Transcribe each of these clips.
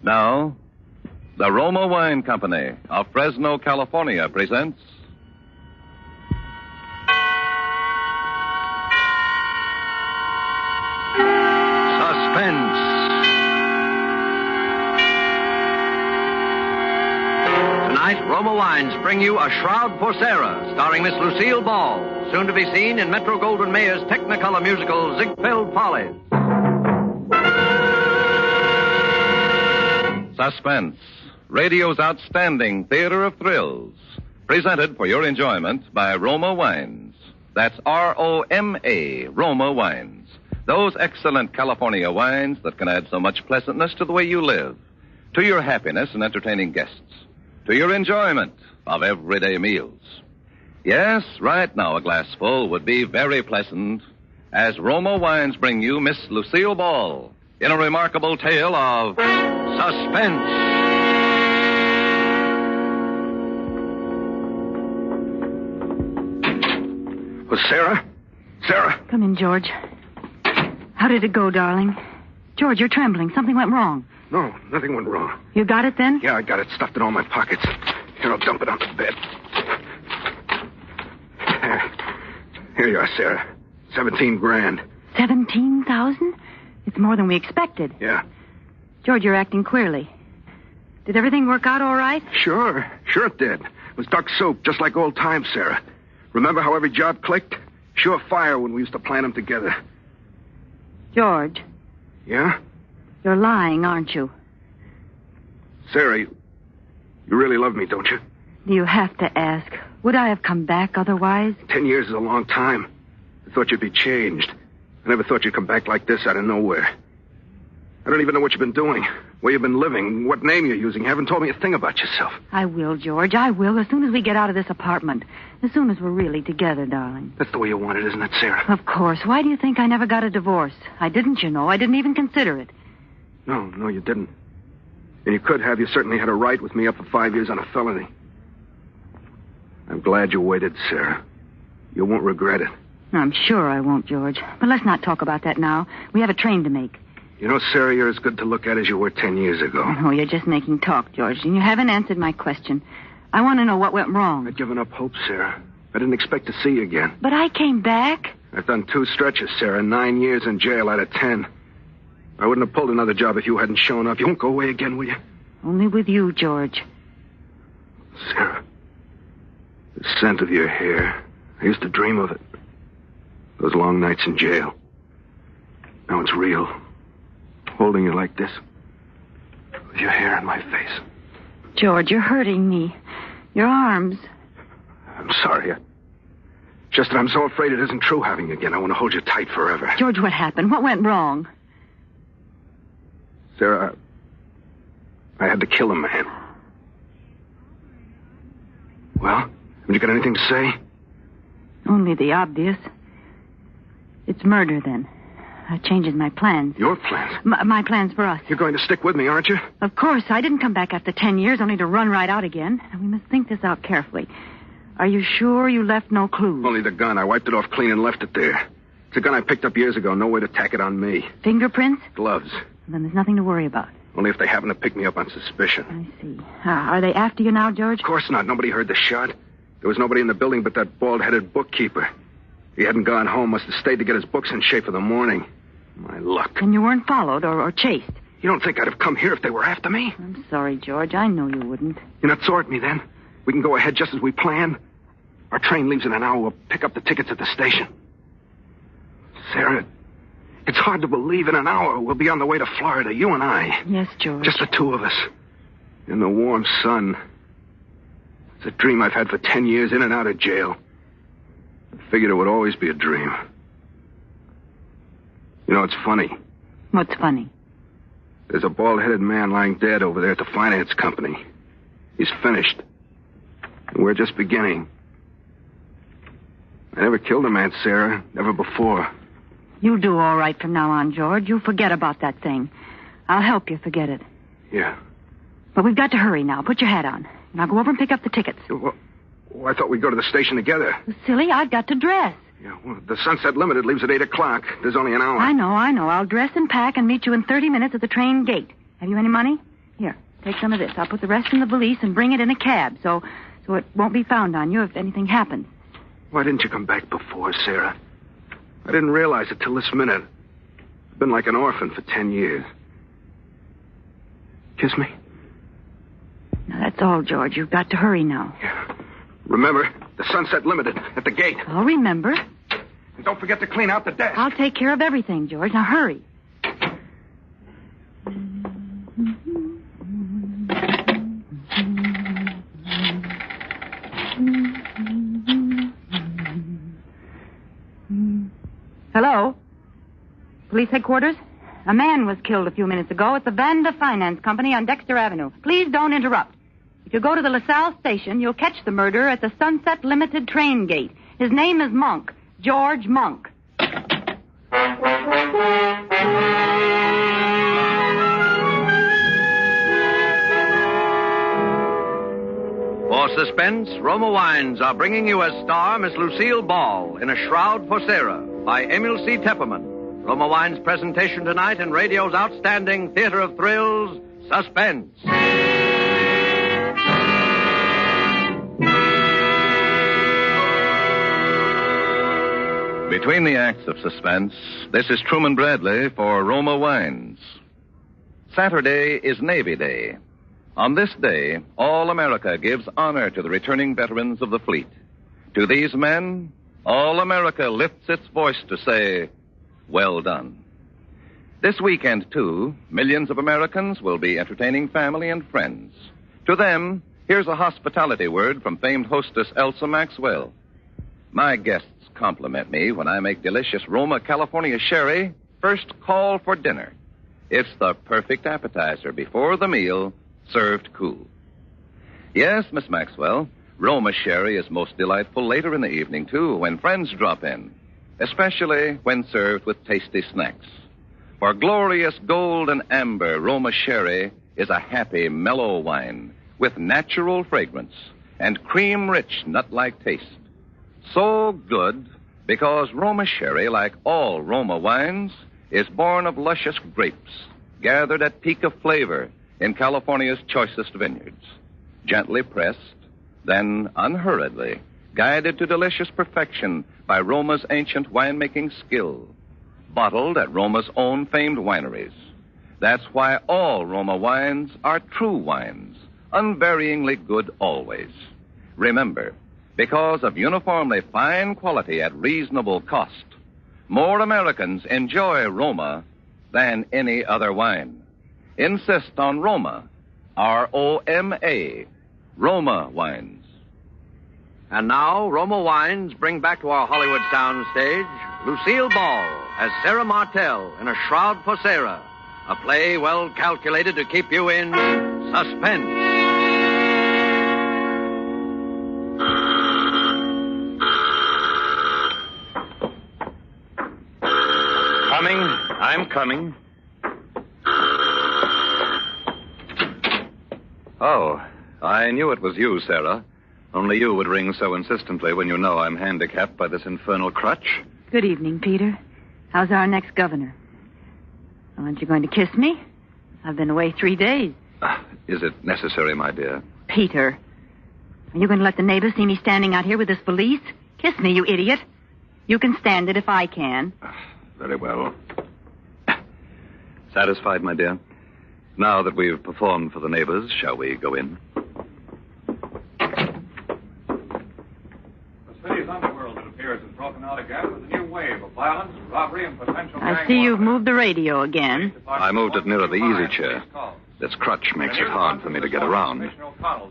Now, the Roma Wine Company of Fresno, California presents Suspense. Tonight, Roma Wines bring you A Shroud for Sara, starring Miss Lucille Ball, soon to be seen in Metro-Goldwyn-Mayer's Technicolor musical Ziegfeld Follies. Suspense, radio's outstanding theater of thrills, presented for your enjoyment by Roma Wines. That's R-O-M-A, Roma Wines. Those excellent California wines that can add so much pleasantness to the way you live, to your happiness in entertaining guests, to your enjoyment of everyday meals. Yes, right now a glassful would be very pleasant as Roma Wines bring you Miss Lucille Ball in a remarkable tale of suspense. Was Sara? Sara? Come in, George. How did it go, darling? George, you're trembling. Something went wrong. No, nothing went wrong. You got it then? Yeah, I got it stuffed in all my pockets. Here, I'll dump it on the bed. Here you are, Sara. 17 grand. 17,000? It's more than we expected. Yeah. George, you're acting queerly. Did everything work out all right? Sure it did. It was duck soup, just like old times, Sara. Remember how every job clicked? Sure fire when we used to plan them together. George. Yeah? You're lying, aren't you? Sara, you really love me, don't you? Do you have to ask? Would I have come back otherwise? 10 years is a long time. I thought you'd be changed. I never thought you'd come back like this out of nowhere. I don't even know what you've been doing, where you've been living, what name you're using. You haven't told me a thing about yourself. I will, George. I will, as soon as we get out of this apartment. As soon as we're really together, darling. That's the way you want it, isn't it, Sara? Of course. Why do you think I never got a divorce? I didn't, you know. I didn't even consider it. No, you didn't. And you could have. You certainly had a right with me up for 5 years on a felony. I'm glad you waited, Sara. You won't regret it. I'm sure I won't, George. But let's not talk about that now. We have a train to make. You know, Sara, you're as good to look at as you were 10 years ago. Oh, you're just making talk, George, and you haven't answered my question. I want to know what went wrong. I'd given up hope, Sara. I didn't expect to see you again. But I came back. I've done 2 stretches, Sara. 9 years in jail out of 10. I wouldn't have pulled another job if you hadn't shown up. You won't go away again, will you? Only with you, George. Sara, the scent of your hair. I used to dream of it. Those long nights in jail. Now it's real. Holding you like this. With your hair on my face. George, you're hurting me. Your arms. I'm sorry. Just that I'm so afraid it isn't true having you again. I want to hold you tight forever. George, what happened? What went wrong? Sara, I had to kill a man. Well, haven't you got anything to say? Only the obvious. It's murder, then. That changes my plans. Your plans? My plans for us. You're going to stick with me, aren't you? Of course. I didn't come back after 10 years only to run right out again. And we must think this out carefully. Are you sure you left no clues? Only the gun. I wiped it off clean and left it there. It's a gun I picked up years ago. No way to tack it on me. Fingerprints? Gloves. Then there's nothing to worry about. Only if they happen to pick me up on suspicion. I see. Are they after you now, George? Of course not. Nobody heard the shot. There was nobody in the building but that bald-headed bookkeeper. He hadn't gone home. Must have stayed to get his books in shape for the morning. My luck. And you weren't followed or chased? You don't think I'd have come here if they were after me? I'm sorry, George. I know you wouldn't. You're not sore at me, then? We can go ahead just as we planned? Our train leaves in an hour. We'll pick up the tickets at the station. Sara, it's hard to believe in an hour we'll be on the way to Florida, you and I. Yes, George. Just the two of us. In the warm sun. It's a dream I've had for 10 years in and out of jail. I figured it would always be a dream. You know, it's funny. What's funny? There's a bald-headed man lying dead over there at the finance company. He's finished. And we're just beginning. I never killed a man, Sara. Never before. You'll do all right from now on, George. You'll forget about that thing. I'll help you forget it. Yeah. But we've got to hurry now. Put your hat on. And I'll go over and pick up the tickets. Well, I thought we'd go to the station together. Silly, I've got to dress. Yeah, well, the Sunset Limited leaves at 8 o'clock. There's only an hour. I know. I'll dress and pack and meet you in 30 minutes at the train gate. Have you any money? Here, take some of this. I'll put the rest in the valise and bring it in a cab so it won't be found on you if anything happens. Why didn't you come back before, Sarah? I didn't realize it till this minute. I've been like an orphan for 10 years. Kiss me? Now, that's all, George. You've got to hurry now. Yeah. Remember, the Sunset Limited at the gate. I'll remember. And don't forget to clean out the desk. I'll take care of everything, George. Now, hurry. Hello? Police headquarters? A man was killed a few minutes ago at the Vanda Finance Company on Dexter Avenue. Please don't interrupt. If you go to the LaSalle station, you'll catch the murderer at the Sunset Limited train gate. His name is Monk. George Monk. For Suspense, Roma Wines are bringing you as star Miss Lucille Ball in A Shroud for Sara by Emil C. Tepperman. Roma Wines' presentation tonight in radio's outstanding theater of thrills, Suspense. Between the acts of Suspense, this is Truman Bradley for Roma Wines. Saturday is Navy Day. On this day, all America gives honor to the returning veterans of the fleet. To these men, all America lifts its voice to say, well done. This weekend, too, millions of Americans will be entertaining family and friends. To them, here's a hospitality word from famed hostess Elsa Maxwell. My guests compliment me when I make delicious Roma California sherry first call for dinner. It's the perfect appetizer before the meal, served cool. Yes, Miss Maxwell, Roma sherry is most delightful later in the evening, too, when friends drop in, especially when served with tasty snacks. For glorious gold and amber, Roma sherry is a happy, mellow wine with natural fragrance and cream-rich, nut-like taste. So good because Roma sherry, like all Roma wines, is born of luscious grapes gathered at peak of flavor in California's choicest vineyards. Gently pressed, then unhurriedly guided to delicious perfection by Roma's ancient winemaking skill, bottled at Roma's own famed wineries. That's why all Roma wines are true wines, unvaryingly good always. Remember, because of uniformly fine quality at reasonable cost, more Americans enjoy Roma than any other wine. Insist on Roma, R-O-M-A, Roma wines. And now, Roma Wines bring back to our Hollywood soundstage Lucille Ball as Sarah Martell in A Shroud for Sara, a play well calculated to keep you in suspense. I'm coming. Oh, I knew it was you, Sarah. Only you would ring so insistently when you know I'm handicapped by this infernal crutch. Good evening, Peter. How's our next governor? Aren't you going to kiss me? I've been away 3 days. Is it necessary, my dear? Peter, are you going to let the neighbors see me standing out here with this valise? Kiss me, you idiot. You can stand it if I can. Very well. Satisfied, my dear? Now that we've performed for the neighbors, shall we go in? The city's underworld, it appears, has broken out again with a new wave of violence, robbery, and potential gang I see you've warfare. moved the radio again. I moved it nearer the easy chair. This crutch makes it hard for me to get around.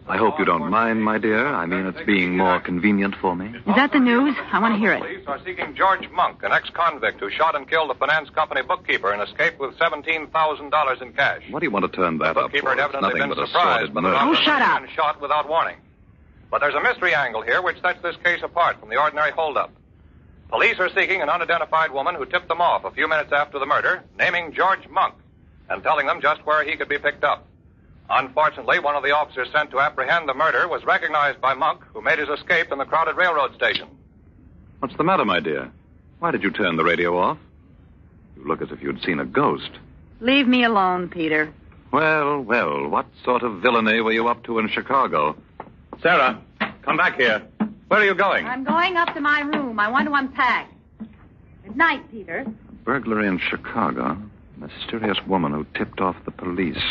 I hope you don't mind, my dear. I mean, it's being more convenient for me. Is that the news? I want to hear it. Police are seeking George Monk, an ex-convict who shot and killed the finance company bookkeeper and escaped with $17,000 in cash. What do you want to turn that The up bookkeeper for? had It's evidently nothing been but a surprised sordid by the murder. robber Oh, shut up. and shot without warning. But there's a mystery angle here which sets this case apart from the ordinary holdup. Police are seeking an unidentified woman who tipped them off a few minutes after the murder, naming George Monk and telling them just where he could be picked up. Unfortunately, one of the officers sent to apprehend the murder was recognized by Monk, who made his escape in the crowded railroad station. What's the matter, my dear? Why did you turn the radio off? You look as if you'd seen a ghost. Leave me alone, Peter. Well, what sort of villainy were you up to in Chicago? Sarah, come back here. Where are you going? I'm going up to my room. I want to unpack. Good night, Peter. Burglary in Chicago. Mysterious woman who tipped off the police.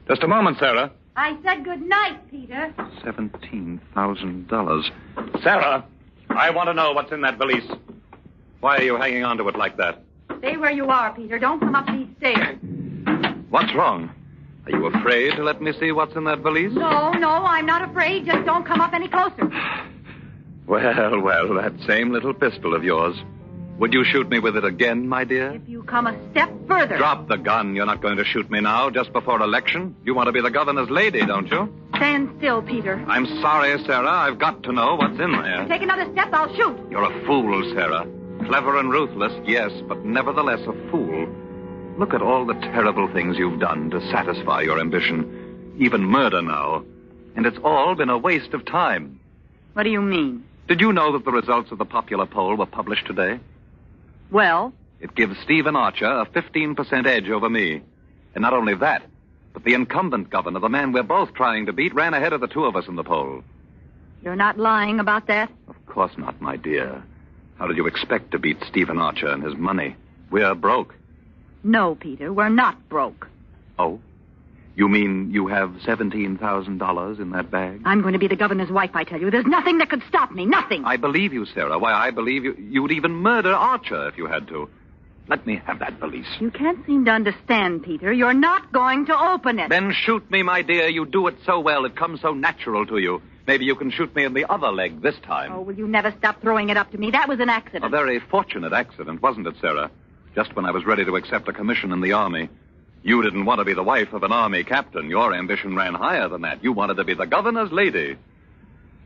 Just a moment, Sarah. I said good night, Peter. $17,000. Sarah, I want to know what's in that valise. Why are you hanging on to it like that? Stay where you are, Peter. Don't come up these stairs. What's wrong? Are you afraid to let me see what's in that valise? No, I'm not afraid. Just don't come up any closer. Well, that same little pistol of yours. Would you shoot me with it again, my dear? If you come a step further. Drop the gun. You're not going to shoot me now, just before election. You want to be the governor's lady, don't you? Stand still, Peter. I'm sorry, Sarah. I've got to know what's in there. Take another step, I'll shoot. You're a fool, Sarah. Clever and ruthless, yes, but nevertheless a fool. Look at all the terrible things you've done to satisfy your ambition. Even murder now. And it's all been a waste of time. What do you mean? Did you know that the results of the popular poll were published today? Well? It gives Stephen Archer a 15% edge over me. And not only that, but the incumbent governor, the man we're both trying to beat, ran ahead of the two of us in the poll. You're not lying about that? Of course not, my dear. How did you expect to beat Stephen Archer and his money? We're broke. No, Peter, we're not broke. Oh? You mean you have $17,000 in that bag? I'm going to be the governor's wife, I tell you. There's nothing that could stop me. Nothing. I believe you, Sarah. Why, I believe you would even murder Archer if you had to. Let me have that valise. You can't seem to understand, Peter. You're not going to open it. Then shoot me, my dear. You do it so well. It comes so natural to you. Maybe you can shoot me in the other leg this time. Oh, will you never stop throwing it up to me? That was an accident. A very fortunate accident, wasn't it, Sarah? Just when I was ready to accept a commission in the Army. You didn't want to be the wife of an Army captain. Your ambition ran higher than that. You wanted to be the governor's lady.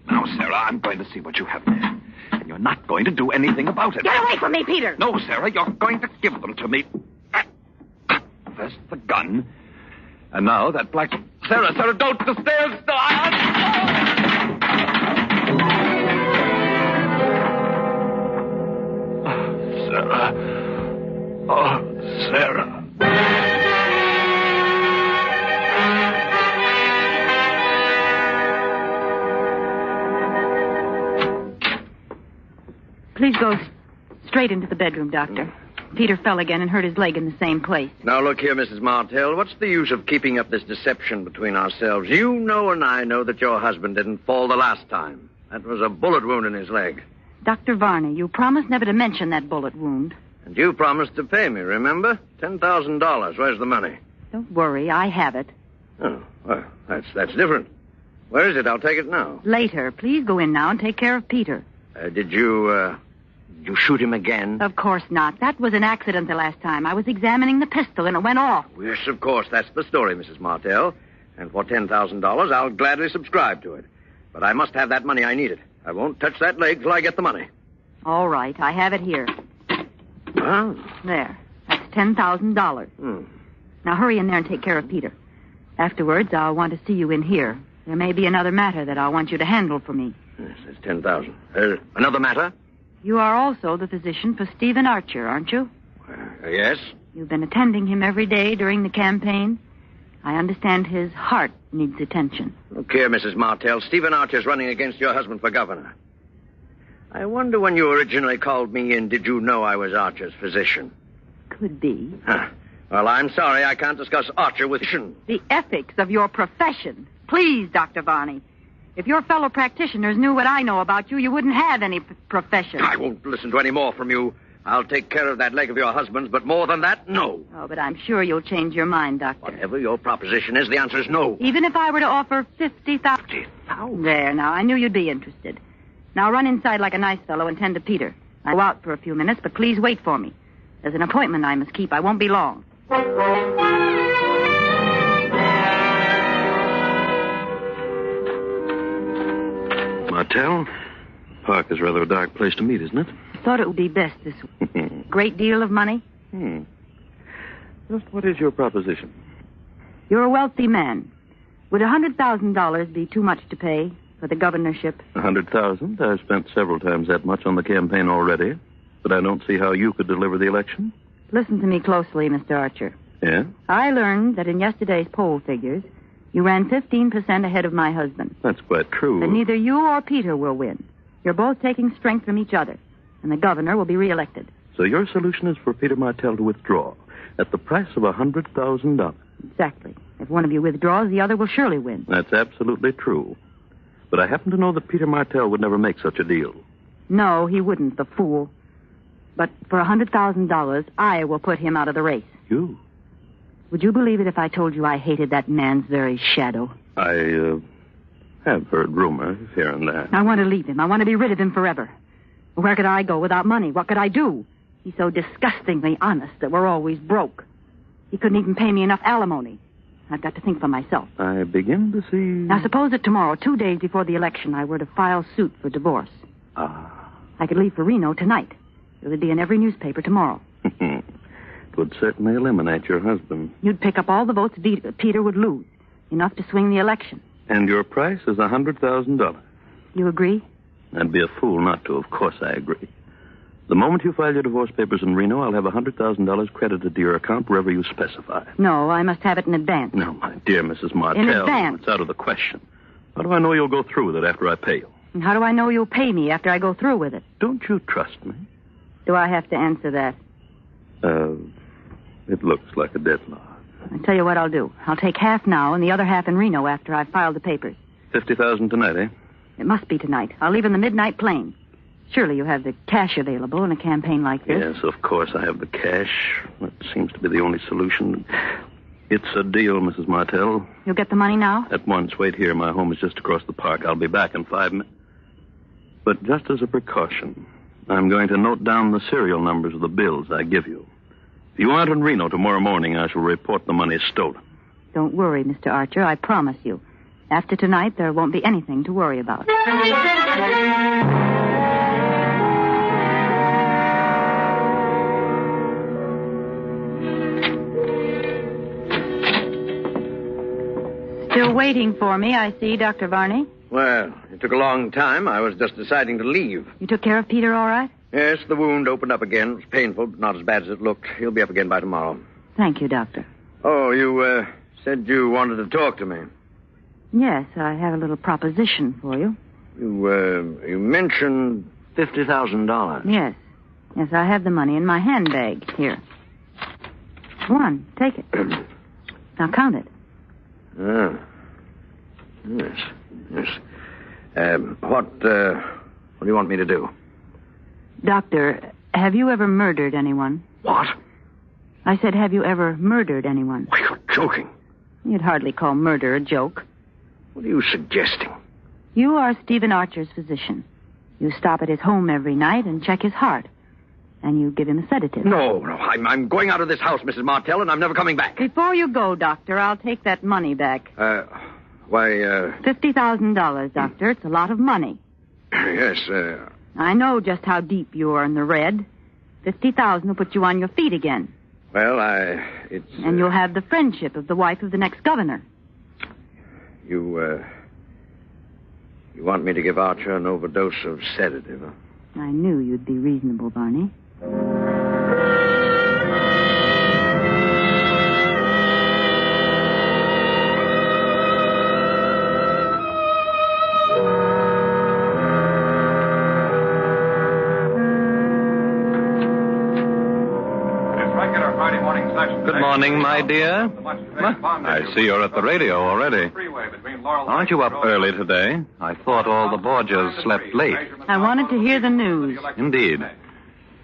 Now, Sarah, I'm going to see what you have there. And you're not going to do anything about it. Get away from me, Peter! No, Sarah, you're going to give them to me. First the gun. And now that black... Sarah, don't! The stairs! Sarah. Oh, Sarah. Please go straight into the bedroom, Doctor. Peter fell again and hurt his leg in the same place. Now, look here, Mrs. Martell. What's the use of keeping up this deception between ourselves? You know and I know that your husband didn't fall the last time. That was a bullet wound in his leg. Dr. Varney, you promised never to mention that bullet wound. And you promised to pay me, remember? $10,000. Where's the money? Don't worry, I have it. Oh, well, that's different. Where is it? I'll take it now. Later. Please go in now and take care of Peter. Did you shoot him again? Of course not. That was an accident the last time. I was examining the pistol and it went off. Yes, of course. That's the story, Mrs. Martell. And for $10,000, I'll gladly subscribe to it. But I must have that money. I need it. I won't touch that leg till I get the money. All right. I have it here. Well, There. That's $10,000. Now hurry in there and take care of Peter. Afterwards, I'll want to see you in here. There may be another matter that I'll want you to handle for me. Yes, that's $10,000. Another matter? You are also the physician for Stephen Archer, aren't you? Yes. You've been attending him every day during the campaign. I understand his heart needs attention. Look here, Mrs. Martell. Stephen Archer's running against your husband for governor. I wonder when you originally called me in, did you know I was Archer's physician? Could be. Huh. Well, I'm sorry I can't discuss Archer with you. The ethics of your profession. Please, Dr. Varney. If your fellow practitioners knew what I know about you, you wouldn't have any profession. I won't listen to any more from you. I'll take care of that leg of your husband's, but more than that, no. Oh, but I'm sure you'll change your mind, Doctor. Whatever your proposition is, the answer is no. Even if I were to offer $50,000. $50,000? There, now, I knew you'd be interested. Now run inside like a nice fellow and tend to Peter. I'll go out for a few minutes, but please wait for me. There's an appointment I must keep. I won't be long. Martell, park is rather a dark place to meet, isn't it? I thought it would be best this week. Great deal of money? Just what is your proposition? You're a wealthy man. Would $100,000 be too much to pay for the governorship? $100,000? I've spent several times that much on the campaign already, but I don't see how you could deliver the election. Listen to me closely, Mr. Archer. Yeah? I learned that in yesterday's poll figures, you ran 15% ahead of my husband. That's quite true. But neither you or Peter will win. You're both taking strength from each other, and the governor will be reelected. So your solution is for Peter Martell to withdraw at the price of $100,000. Exactly. If one of you withdraws, the other will surely win. That's absolutely true. But I happen to know that Peter Martell would never make such a deal. No, he wouldn't, the fool. But for $100,000, I will put him out of the race. You? Would you believe it if I told you I hated that man's very shadow? I have heard rumors here and there. I want to leave him. I want to be rid of him forever. Where could I go without money? What could I do? He's so disgustingly honest that we're always broke. He couldn't even pay me enough alimony. I've got to think for myself. I begin to see... Now, suppose that tomorrow, 2 days before the election, I were to file suit for divorce. I could leave for Reno tonight. It would be in every newspaper tomorrow. It would certainly eliminate your husband. You'd pick up all the votes Peter would lose. Enough to swing the election. And your price is $100,000. You agree? I'd be a fool not to. Of course I agree. The moment you file your divorce papers in Reno, I'll have $100,000 credited to your account wherever you specify. No, I must have it in advance. No, my dear Mrs. Martell. In advance. It's out of the question. How do I know you'll go through with it after I pay you? And how do I know you'll pay me after I go through with it? Don't you trust me? Do I have to answer that? It looks like a deadlock. I'll tell you what I'll do. I'll take half now and the other half in Reno after I've filed the papers. $50,000 tonight, eh? It must be tonight. I'll leave in the midnight plane. Surely you have the cash available in a campaign like this. Yes, of course I have the cash. That seems to be the only solution. It's a deal, Mrs. Martell. You'll get the money now? At once. Wait here. My home is just across the park. I'll be back in 5 minutes. But just as a precaution, I'm going to note down the serial numbers of the bills I give you. If you aren't in Reno tomorrow morning, I shall report the money stolen. Don't worry, Mr. Archer. I promise you. After tonight, there won't be anything to worry about. Still waiting for me, I see, Dr. Varney. Well, it took a long time. I was just deciding to leave. You took care of Peter all right? Yes, the wound opened up again. It was painful, but not as bad as it looked. He'll be up again by tomorrow. Thank you, Doctor. Oh, you said you wanted to talk to me. Yes, I have a little proposition for you. You mentioned $50,000. Yes. Yes, I have the money in my handbag. Here. Go on, take it. Now count it. Ah. Yes. What do you want me to do? Doctor, have you ever murdered anyone? What? I said, have you ever murdered anyone? Why, you're joking. You'd hardly call murder a joke. What are you suggesting? You are Stephen Archer's physician. You stop at his home every night and check his heart. And you give him a sedative. No. I'm going out of this house, Mrs. Martell, and I'm never coming back. Before you go, Doctor, I'll take that money back. $50,000, Doctor. It's a lot of money. Yes, I know just how deep you are in the red. $50,000 will put you on your feet again. Well, And you'll have the friendship of the wife of the next governor. You want me to give Archer an overdose of sedative, huh? I knew you'd be reasonable, Barney. Good morning, my dear. I see you're at the radio already. Aren't you up early today? I thought all the Borgias slept late. I wanted to hear the news. Indeed.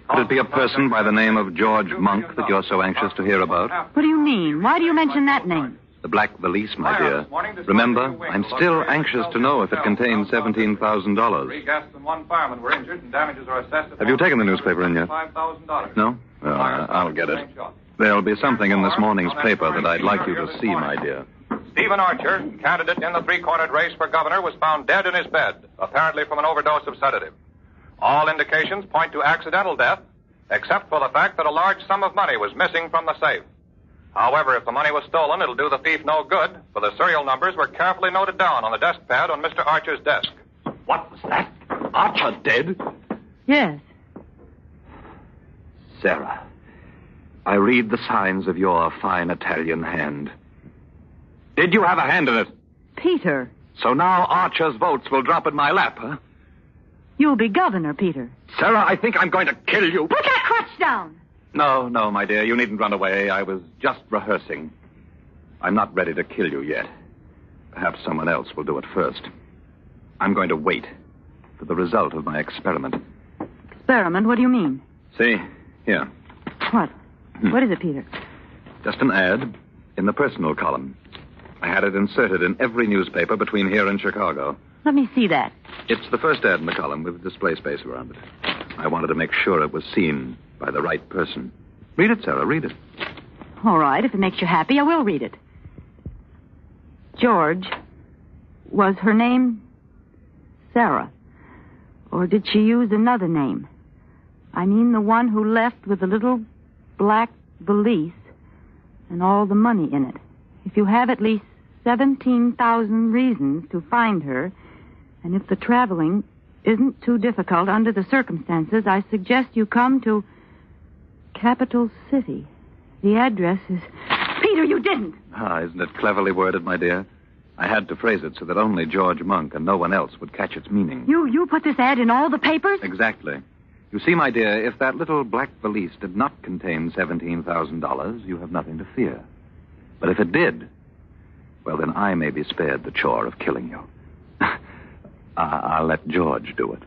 Could it be a person by the name of George Monk that you're so anxious to hear about? What do you mean? Why do you mention that name? The Black Valise, my dear. Remember, I'm still anxious to know if it contains $17,000. 3 guests and 1 fireman were injured and damages are assessed at Have you taken the newspaper in yet? $5,000. No? Well, I'll get it. There'll be something in this morning's paper that I'd like you to see, my dear. Stephen Archer, candidate in the 3-cornered race for governor, was found dead in his bed, apparently from an overdose of sedative. All indications point to accidental death, except for the fact that a large sum of money was missing from the safe. However, if the money was stolen, it'll do the thief no good, for the serial numbers were carefully noted down on the desk pad on Mr. Archer's desk. What was that? Archer dead? Yes. Sara. I read the signs of your fine Italian hand. Did you have a hand in it? Peter. So now Archer's votes will drop in my lap, huh? You'll be governor, Peter. Sarah, I think I'm going to kill you. Put that crutch down! No, my dear. You needn't run away. I was just rehearsing. I'm not ready to kill you yet. Perhaps someone else will do it first. I'm going to wait for the result of my experiment. Experiment? What do you mean? See? Here. What? What is it, Peter? Just an ad in the personal column. I had it inserted in every newspaper between here and Chicago. Let me see that. It's the first ad in the column with display space around it. I wanted to make sure it was seen by the right person. Read it, Sarah, read it. All right, if it makes you happy, I will read it. George, was her name Sara? Or did she use another name? I mean the one who left with the little black valise and all the money in it. If you have at least 17,000 reasons to find her, and if the traveling isn't too difficult under the circumstances, I suggest you come to Capital City. The address is... Peter, you didn't! Isn't it cleverly worded, my dear? I had to phrase it so that only George Monk and no one else would catch its meaning. You put this ad in all the papers? Exactly. You see, my dear, if that little black valise did not contain $17,000, you have nothing to fear. But if it did, well, then I may be spared the chore of killing you. I'll let George do it.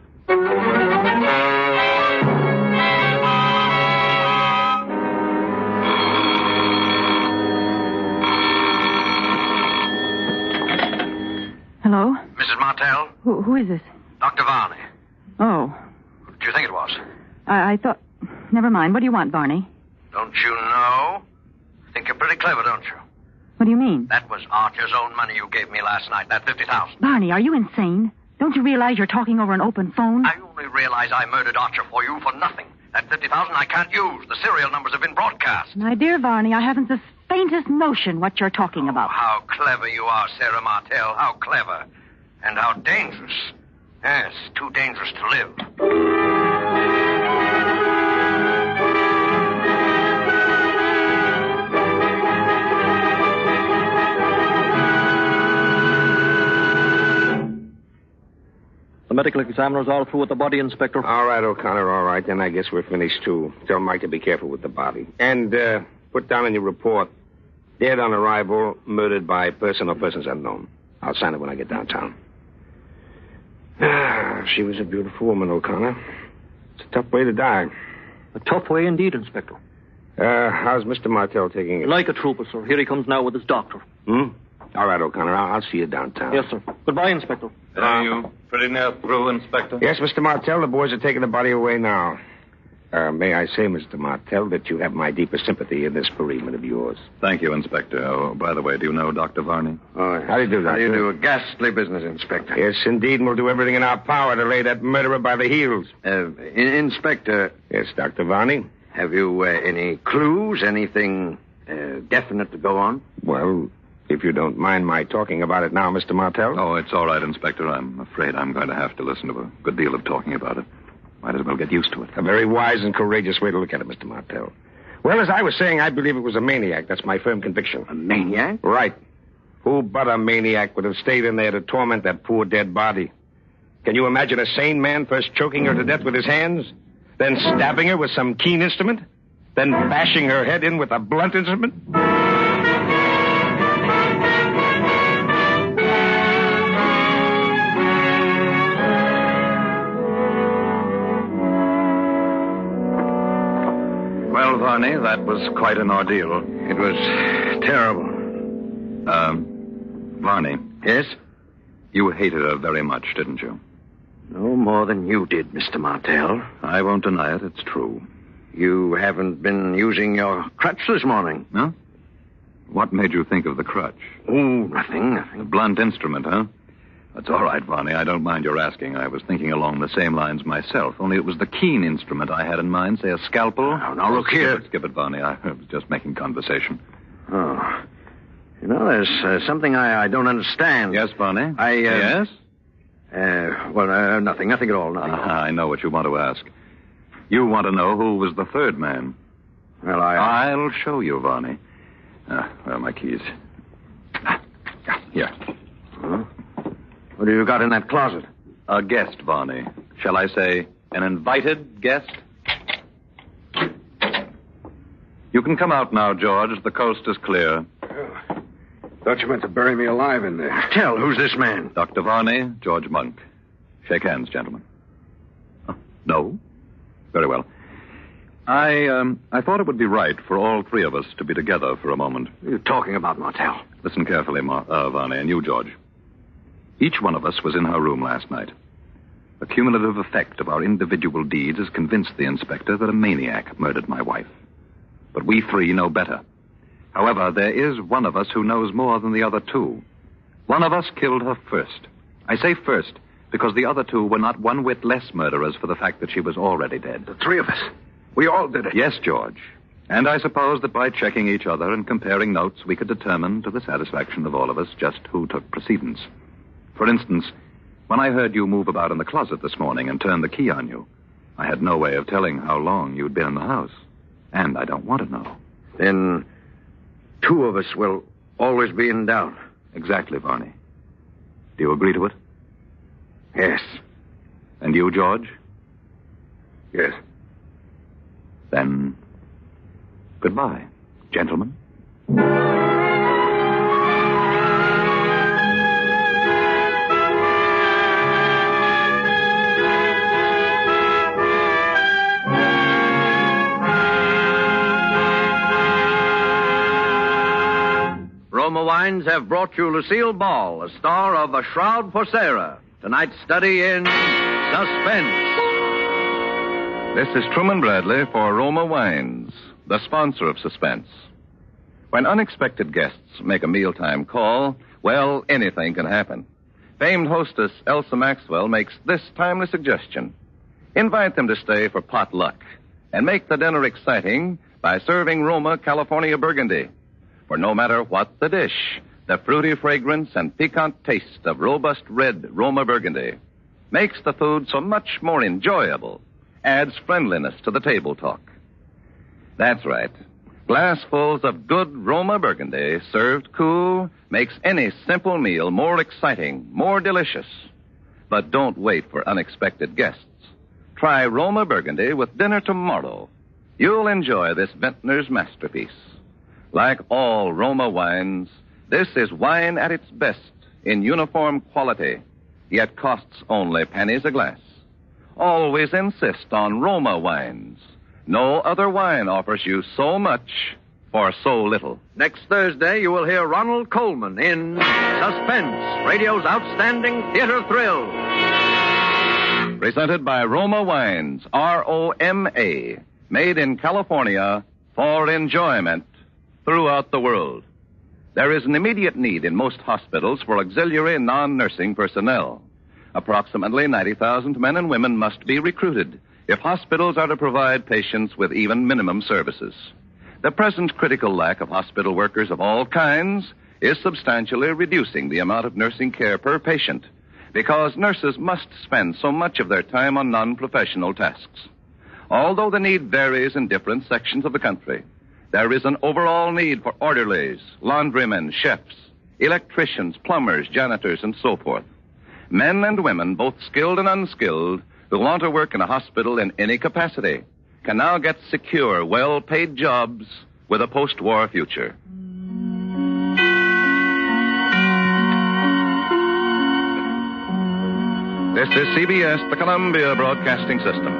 Hello? Mrs. Martell? Who is this? Dr. Varney. Oh. What do you think it was? I thought... Never mind. What do you want, Barney? Don't you know? Think you're pretty clever, don't you? What do you mean? That was Archer's own money you gave me last night, that $50,000. Barney, are you insane? Don't you realize you're talking over an open phone? I only realize I murdered Archer for you for nothing. That $50,000 I can't use. The serial numbers have been broadcast. My dear Barney, I haven't the faintest notion what you're talking about. How clever you are, Sarah Martell. How clever. And how dangerous. Yes, too dangerous to live. The medical examiner's all through with the body, Inspector. All right, O'Connor, all right. Then I guess we're finished, too. Tell Mike to be careful with the body. And put down in your report, dead on arrival, murdered by person or persons unknown. I'll sign it when I get downtown. She was a beautiful woman, O'Connor. It's a tough way to die. A tough way indeed, Inspector. How's Mr. Martell taking it? Like a trooper, sir. Here he comes now with his doctor. All right, O'Connor. I'll see you downtown. Yes, sir. Goodbye, Inspector. Are you pretty near through, Inspector? Yes, Mr. Martell. The boys are taking the body away now. May I say, Mr. Martell, that you have my deepest sympathy in this bereavement of yours. Thank you, Inspector. Oh, by the way, do you know Dr. Varney? Oh, how do you do, Doctor? How do you do? A ghastly business, Inspector. Yes, indeed, and we'll do everything in our power to lay that murderer by the heels. Inspector. Yes, Dr. Varney? Have you any clues, anything definite to go on? Well, if you don't mind my talking about it now, Mr. Martell. Oh, it's all right, Inspector. I'm afraid I'm going to have to listen to a good deal of talking about it. Might as well get used to it. A very wise and courageous way to look at it, Mr. Martell. Well, as I was saying, I believe it was a maniac. That's my firm conviction. A maniac? Right. Who but a maniac would have stayed in there to torment that poor dead body? Can you imagine a sane man first choking her to death with his hands, then stabbing her with some keen instrument, then bashing her head in with a blunt instrument? Well, Varney, that was quite an ordeal. It was terrible. Varney. Yes? You hated her very much, didn't you? No more than you did, Mr. Martell. I won't deny it. It's true. You haven't been using your crutch this morning. Huh? What made you think of the crutch? Oh, nothing. A blunt instrument, huh? That's all right, Varney. I don't mind your asking. I was thinking along the same lines myself, only it was the keen instrument I had in mind, say a scalpel. Now, look here. Skip it, Varney. I was just making conversation. Oh. You know, there's something I don't understand. Yes, Varney? Yes? Yes? Nothing at all. Nothing. I know what you want to ask. You want to know who was the third man. Well, I'll show you, Varney. Where are my keys? Here. Huh? What have you got in that closet? A guest, Varney. Shall I say, an invited guest? You can come out now, George. The coast is clear. Thought you meant to bury me alive in there. Tell, who's this man? Dr. Varney, George Monk. Shake hands, gentlemen. Oh, no? Very well. I thought it would be right for all three of us to be together for a moment. What are you talking about, Martel? Listen carefully, Varney, and you, George. Each one of us was in her room last night. The cumulative effect of our individual deeds has convinced the inspector that a maniac murdered my wife. But we three know better. However, there is one of us who knows more than the other two. One of us killed her first. I say first because the other two were not one whit less murderers for the fact that she was already dead. The three of us. We all did it. Yes, George. And I suppose that by checking each other and comparing notes, we could determine, to the satisfaction of all of us, just who took precedence. For instance, when I heard you move about in the closet this morning and turn the key on you, I had no way of telling how long you'd been in the house. And I don't want to know. Then two of us will always be in doubt. Exactly, Varney. Do you agree to it? Yes. And you, George? Yes. Then, goodbye, gentlemen. Roma Wines have brought you Lucille Ball, a star of A Shroud for Sara. Tonight's study in Suspense. This is Truman Bradley for Roma Wines, the sponsor of Suspense. When unexpected guests make a mealtime call, well, anything can happen. Famed hostess Elsa Maxwell makes this timely suggestion. Invite them to stay for potluck and make the dinner exciting by serving Roma California Burgundy. For no matter what the dish, the fruity fragrance and piquant taste of robust red Roma Burgundy makes the food so much more enjoyable, adds friendliness to the table talk. That's right. Glassfuls of good Roma Burgundy served cool makes any simple meal more exciting, more delicious. But don't wait for unexpected guests. Try Roma Burgundy with dinner tomorrow. You'll enjoy this vintner's masterpiece. Like all Roma wines, this is wine at its best in uniform quality, yet costs only pennies a glass. Always insist on Roma wines. No other wine offers you so much for so little. Next Thursday, you will hear Ronald Coleman in Suspense, radio's outstanding theater thrill. Presented by Roma Wines, R-O-M-A, made in California for enjoyment throughout the world. There is an immediate need in most hospitals for auxiliary non-nursing personnel. Approximately 90,000 men and women must be recruited if hospitals are to provide patients with even minimum services. The present critical lack of hospital workers of all kinds is substantially reducing the amount of nursing care per patient because nurses must spend so much of their time on non-professional tasks. Although the need varies in different sections of the country, there is an overall need for orderlies, laundrymen, chefs, electricians, plumbers, janitors, and so forth. Men and women, both skilled and unskilled, who want to work in a hospital in any capacity, can now get secure, well-paid jobs with a post-war future. This is CBS, the Columbia Broadcasting System.